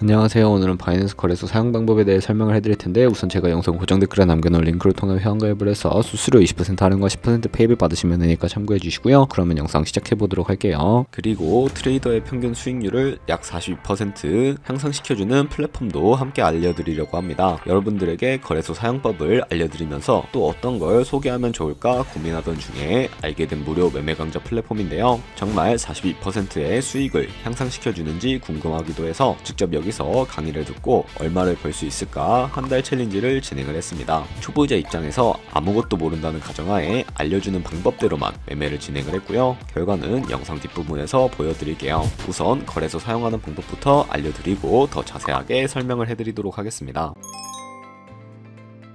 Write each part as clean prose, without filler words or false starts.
안녕하세요. 오늘은 바이낸스 거래소 사용 방법에 대해 설명을 해드릴 텐데, 우선 제가 영상 고정 댓글에 남겨놓은 링크를 통해 회원 가입을 해서 수수료 20% 할인과 10% 페이백 받으시면 되니까 참고해 주시고요. 그러면 영상 시작해 보도록 할게요. 그리고 트레이더의 평균 수익률을 약 42% 향상시켜주는 플랫폼도 함께 알려드리려고 합니다. 여러분들에게 거래소 사용법을 알려드리면서 또 어떤 걸 소개하면 좋을까 고민하던 중에 알게 된 무료 매매 강좌 플랫폼인데요. 정말 42%의 수익을 향상시켜주는지 궁금하기도 해서 직접 여기서 강의를 듣고 얼마를 벌 수 있을까 한 달 챌린지를 진행을 했습니다. 초보자 입장에서 아무것도 모른다는 가정하에 알려주는 방법대로만 매매를 진행을 했고요. 결과는 영상 뒷부분에서 보여드릴게요. 우선 거래소 사용하는 방법부터 알려드리고 더 자세하게 설명을 해드리도록 하겠습니다.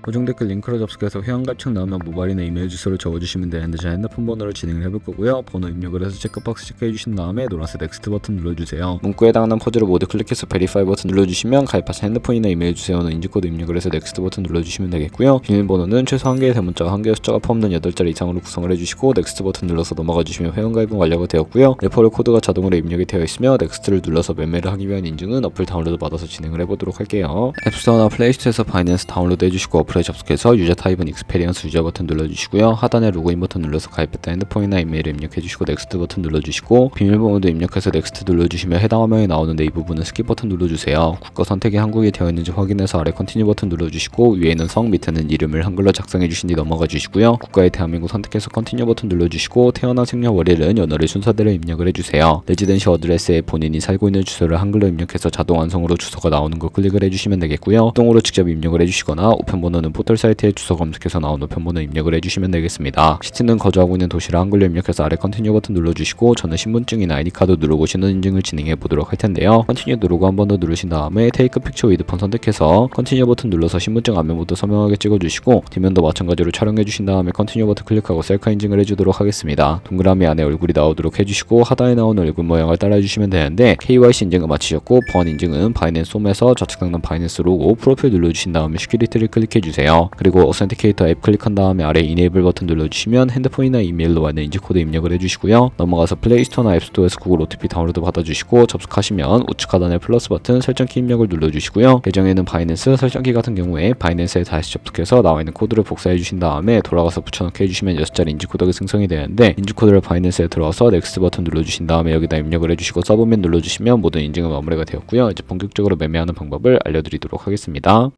고정 댓글 링크로 접속해서 회원가입 나오면 모바일이나 이메일 주소를 적어주시면 되는데, 제 핸드폰 번호를 진행을 해볼 거고요. 번호 입력을 해서 체크박스 체크해주신 다음에 노란색 넥스트 버튼 눌러주세요. 문구에 해당하는 퍼즐을 모두 클릭해서 베리파이 버튼 눌러주시면 가입하신 핸드폰이나 이메일 주소는 인증코드 입력을 해서 넥스트 버튼 눌러주시면 되겠고요. 비밀번호는 최소 1개의 대문자와 1개의 숫자가 포함된 8자리 이상으로 구성을 해주시고 넥스트 버튼 눌러서 넘어가주시면 회원가입은 완료가 되었고요. 레퍼럴 코드가 자동으로 입력이 되어 있으며 넥스트를 눌러서 매매를 하기 위한 인증은 어플 다운로드 받아서 진행을 해보도록 할게요. 앱스토어나 플레이스토어에서 바이낸스 다운로드 해주시고 어플에 접속해서 유저 타입은 익스페리언스 유저 버튼 눌러주시고요. 하단에 로그인 버튼 눌러서 가입했다 핸드폰이나 이메일을 입력해주시고 넥스트 버튼 눌러주시고 비밀번호도 입력해서 넥스트 눌러주시면 해당 화면에 나오는데 이 부분은 스킵 버튼 눌러주세요. 국가 선택이 한국이 되어 있는지 확인해서 아래 컨티뉴 버튼 눌러주시고 위에는 성 밑에는 이름을 한글로 작성해주신 뒤 넘어가 주시고요. 국가의 대한민국 선택해서 컨티뉴 버튼 눌러주시고 태어난 생년 월일은 연월일 순서대로 입력을 해주세요. 레지던시 어드레스에 본인이 살고 있는 주소를 한글로 입력해서 자동 완성으로 주소가 나오는 거 클릭을 해주시면 되겠고요. 똥으로 직접 입력을 해주시거나 우편번호는 포털 사이트에 주소 검색해서 나온 우편번호 입력을 해주시면 되겠습니다. 시티는 거주하고 있는 도시를 한글로 입력해서 아래 컨티뉴 버튼 눌러주시고 저는 신분증이나 아이디카드 누르고 신원 인증을 진행해 보도록 할 텐데요. 컨티뉴 누르고 한 번 더 누르신 다음에 테이크 픽처 위드 폰 선택해서 컨티뉴 버튼 눌러서 신분증 앞면부터 서명하게 찍어주시고 뒷면도 마찬가지로 촬영해 주신 다음에 컨티뉴 버튼 클릭하고 셀카 인증을 해주도록 하겠습니다. 동그라미 안에 얼굴이 나오도록 해주시고 하단에 나오는 얼굴 모양을 따라해주시면 되는데 KYC 인증을 마치셨고 번 인증은 바이낸스 홈에서 좌측 상단 바이낸스 로고 프로필 눌러주신 다음에 시큐리티를 클릭해주세요. 그리고 어센티케이터 앱 클릭한 다음에 아래 이네이블 버튼 눌러주시면 핸드폰이나 이메일로 와있는 인증코드 입력을 해주시고요. 넘어가서 플레이스토어나 앱스토어에서 구글 OTP 다운로드 받아주시고 접속하시면 우측 하단에 플러스 버튼 설정키 입력을 눌러주시고요. 계정에는 바이낸스 설정키 같은 경우에 바이낸스에 다시 접속해서 나와있는 코드를 복사해주신 다음에 돌아가서 붙여넣기 해주시면 6자리 인증코드가 생성이 되는데, 인증코드를 바이낸스에 들어와서 넥스트 버튼 눌러주신 다음에 여기다 입력을 해주시고 서브밋 눌러주시면 모든 인증은 마무리가 되었고요. 이제 본격적으로 매매하는 방법을 알려드리도록 하겠습니다.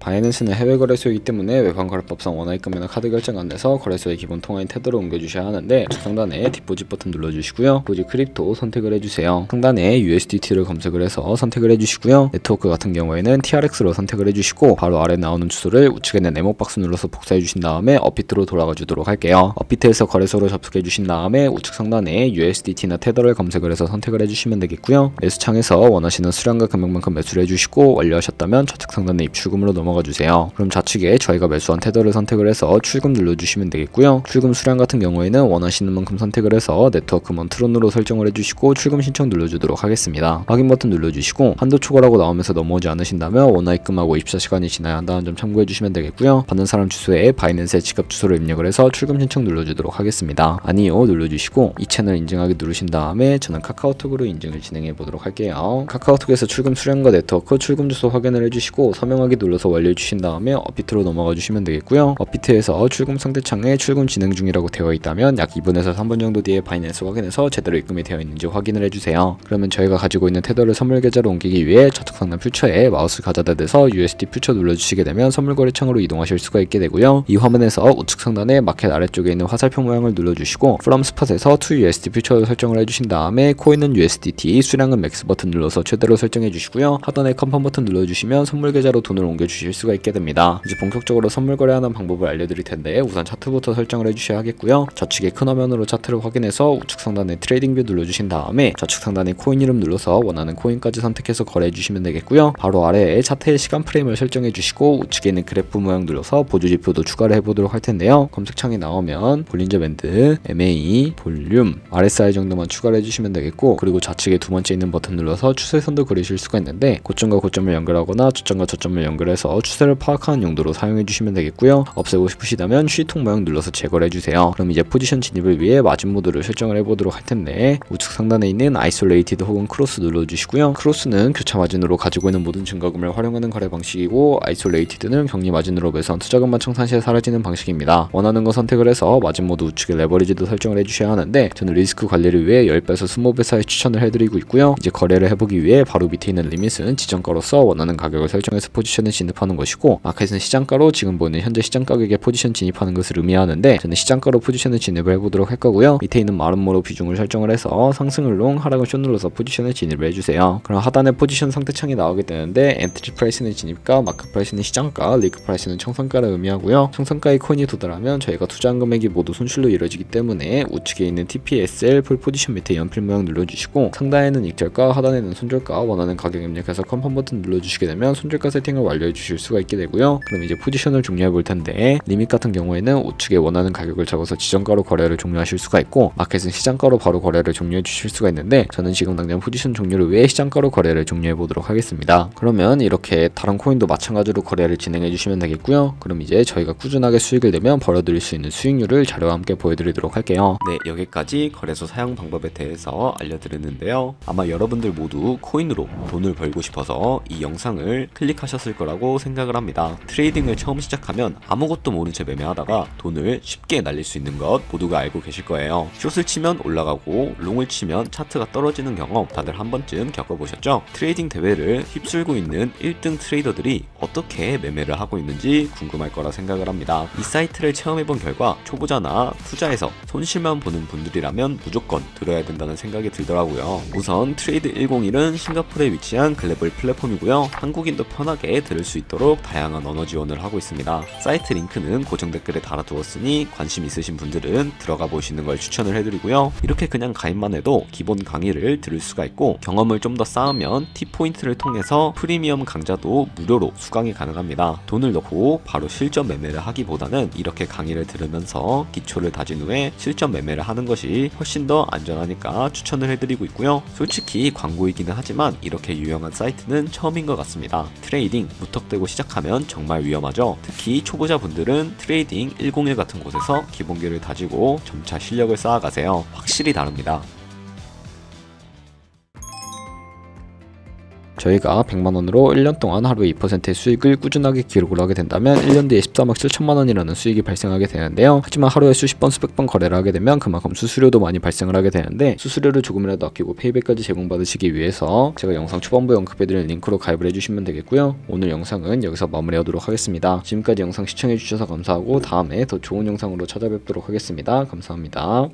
바이낸스는 해외 거래소이기 때문에 외환거래법상 원화 입금이나 카드 결제 안내서 거래소의 기본 통화인 테더를 옮겨주셔야 하는데, 상단에 디포짓 버튼 눌러주시고요. 디포짓 크립토 선택을 해주세요. 상단에 USDT를 검색을 해서 선택을 해주시고요. 네트워크 같은 경우에는 TRX로 선택을 해주시고 바로 아래 나오는 주소를 우측에 있는 네모박스 눌러서 복사해주신 다음에 업비트로 돌아가 주도록 할게요. 업비트에서 거래소로 접속해주신 다음에 우측 상단에 USDT나 테더를 검색을 해서 선택을 해주시면 되겠고요. 매수창에서 원하시는 수량과 금액만큼 매수를 해주시고 완료하셨다면 좌측 상단에 입출금으로 넘어가 주세요. 그럼 좌측에 저희가 매수한 테더를 선택을 해서 출금 눌러주시면 되겠고요. 출금 수량 같은 경우에는 원하시는 만큼 선택을 해서 네트워크먼 트론으로 설정을 해주시고 출금 신청 눌러주도록 하겠습니다. 확인 버튼 눌러주시고 한도 초과라고 나오면서 넘어오지 않으신다면 원화 입금하고 24시간이 지나야 한다는 점 참고해주시면 되겠고요. 받는 사람 주소에 바이낸스의 지갑 주소를 입력을 해서 출금 신청 눌러주도록 하겠습니다. 아니요 눌러주시고 이 채널 인증하기 누르신 다음에 저는 카카오톡으로 인증을 진행해 보도록 할게요. 카카오톡에서 출금 수량과 네트워크 출금 주소 확인을 해주시고 서명하기 눌러서 완료해주신 다음에 업비트로 넘어가 주시면 되겠고요. 업비트에서 출금 상대창에 출금 진행 중이라고 되어 있다면 약 2분에서 3분 정도 뒤에 바이낸스 확인해서 제대로 입금이 되어 있는지 확인을 해주세요. 그러면 저희가 가지고 있는 테더를 선물 계좌로 옮기기 위해 좌측 상단 퓨처에 마우스 가져다 대서 USD 퓨처 눌러주시게 되면 선물 거래창으로 이동하실 수가 있게 되고요. 이 화면에서 우측 상단에 마켓 아래쪽에 있는 화살표 모양을 눌러주시고 From Spot에서 To USD 퓨처를 설정을 해주신 다음에 코인은 USDT, 수량은 맥스 버튼 눌러서 최대로 설정해 주시고요. 하단에 컨펌 버튼 눌러주시면 선물 계좌로 돈을 옮겨주실 수가 있게 됩니다. 이제 본격적으로 선물 거래하는 방법을 알려드릴 텐데, 우선 차트부터 설정을 해주셔야 하겠고요. 좌측에 큰 화면으로 차트를 확인해서 우측 상단에 트레이딩 뷰 누르주신 다음에 좌측 상단에 코인 이름 눌러서 원하는 코인까지 선택해서 거래해 주시면 되겠고요. 바로 아래에 차트의 시간 프레임을 설정해 주시고 우측에 있는 그래프 모양 눌러서 보조 지표도 추가를 해보도록 할 텐데요. 검색창에 나오면 볼린저 밴드, MA, 볼륨, RSI 정도만 추가를 해주시면 되겠고, 그리고 좌측에 두 번째 있는 버튼 눌러서 추세선도 그리실 수가 있는데 고점과 고점을 연결하거나 저점과 저점을 연결해서 추세를 파악하는 용도로 사용해주시면 되겠고요. 없애고 싶으시다면 C통 모양 눌러서 제거를 해주세요. 그럼 이제 포지션 진입을 위해 마진 모드를 설정을 해보도록 할 텐데, 우측 상단에 있는 아이솔레이티드 혹은 크로스 눌러주시고요. 크로스는 교차 마진으로 가지고 있는 모든 증가금을 활용하는 거래 방식이고, 아이솔레이티드는 격리 마진으로 매수한 투자금만 청산시에 사라지는 방식입니다. 원하는 거 선택을 해서 마진 모드 우측에 레버리지도 설정을 해주셔야 하는데, 저는 리스크 관리를 위해 10배에서 20배 사이 추천을 해드리고 있고요. 이제 거래를 해보기 위해 바로 밑에 있는 리밋은 지정가로서 원하는 가격을 설정해서 포지션을 진입하는 것이고, 마켓은 시장가로 지금 보이는 현재 시장 가격에 포지션 진입하는 것을 의미하는데, 저는 시장가로 포지션을 진입을 해보도록 할 거고요. 밑에 있는 마름모로 비중을 설정을 해서 상승을 롱, 하락을 숏 눌러서 포지션을 진입을 해주세요. 그럼 하단에 포지션 상태창이 나오게 되는데, 엔트리 프라이스는 진입가, 마크 프라이스는 시장가, 리그 프라이스는 청산가를 의미하고요. 청산가의 코인이 도달하면 저희가 투자한 금액이 모두 손실로 이루어지기 때문에 우측에 있는 TPSL 풀 포지션 밑에 연필 모양 눌러주시고, 상단에는 익절가, 하단에는 손절가 원하는 가격 입력해서 컨펌 버튼 눌러주시게 되면 손절가 세팅을 완료해 주실 수가 있게 되고요. 그럼 이제 포지션을 종료해 볼 텐데, 리밋 같은 경우에는 우측에 원하는 가격을 적어서 지정가로 거래를 종료하실 수가 있고, 마켓은 시장가로 바로 거래를 종료해 주실 수가 있는데, 저는 지금 당장 포지션 종료를 위해 시장가로 거래를 종료해 보도록 하겠습니다. 그러면 이렇게 다른 코인도 마찬가지로 거래를 진행해 주시면 되겠고요. 그럼 이제 저희가 꾸준하게 수익을 내면 벌어들일 수 있는 수익률을 자료와 함께 보여드리도록 할게요. 네, 여기까지 거래소 사용 방법에 대해서 알려드렸는데요. 아마 여러분들 모두 코인으로 돈을 벌고 싶어서 이 영상을 클릭하셨을 거라고 생각을 합니다. 트레이딩을 처음 시작하면 아무것도 모른 채 매매하다가 돈을 쉽게 날릴 수 있는 것 모두가 알고 계실 거예요. 숏을 치면 올라가고 롱을 치면 차트가 떨어지는 경험 다들 한 번쯤 겪어보셨죠? 트레이딩 대회를 휩쓸고 있는 1등 트레이더들이 어떻게 매매를 하고 있는지 궁금할 거라 생각을 합니다. 이 사이트를 체험해본 결과 초보자나 투자에서 손실만 보는 분들이라면 무조건 들어야 된다는 생각이 들더라고요. 우선 트레이드 101은 싱가포르에 위치한 글로벌 플랫폼이고요. 한국인도 편하게 들을 수 있도록 다양한 언어 지원을 하고 있습니다. 사이트 링크는 고정 댓글에 달아두었으니 관심 있으신 분들은 들어가 보시는 걸 추천을 해드리고요. 이렇게 그냥 가입만 해도 기본 강의를 들을 수가 있고, 경험을 좀 더 쌓으면 T포인트를 통해서 프리미엄 강좌도 무료로 수강이 가능합니다. 돈을 넣고 바로 실전 매매를 하기보다는 이렇게 강의를 들으면서 기초를 다진 후에 실전 매매를 하는 것이 훨씬 더 안전하니까 추천을 해드리고 있고요. 솔직히 광고이기는 하지만 이렇게 유용한 사이트는 처음인 것 같습니다. 트레이딩 무턱대고 시작하면 정말 위험하죠. 특히 초보자분들은 트레이딩 101 같은 곳에서 기본기를 다지고 점차 실력을 쌓아가세요. 확실히 다릅니다. 저희가 100만원으로 1년 동안 하루에 2%의 수익을 꾸준하게 기록을 하게 된다면 1년 뒤에 14억 7천만원이라는 수익이 발생하게 되는데요. 하지만 하루에 수십 번 수백 번 거래를 하게 되면 그만큼 수수료도 많이 발생을 하게 되는데, 수수료를 조금이라도 아끼고 페이백까지 제공받으시기 위해서 제가 영상 초반부에 언급해드린 링크로 가입을 해주시면 되겠고요. 오늘 영상은 여기서 마무리하도록 하겠습니다. 지금까지 영상 시청해주셔서 감사하고 다음에 더 좋은 영상으로 찾아뵙도록 하겠습니다. 감사합니다.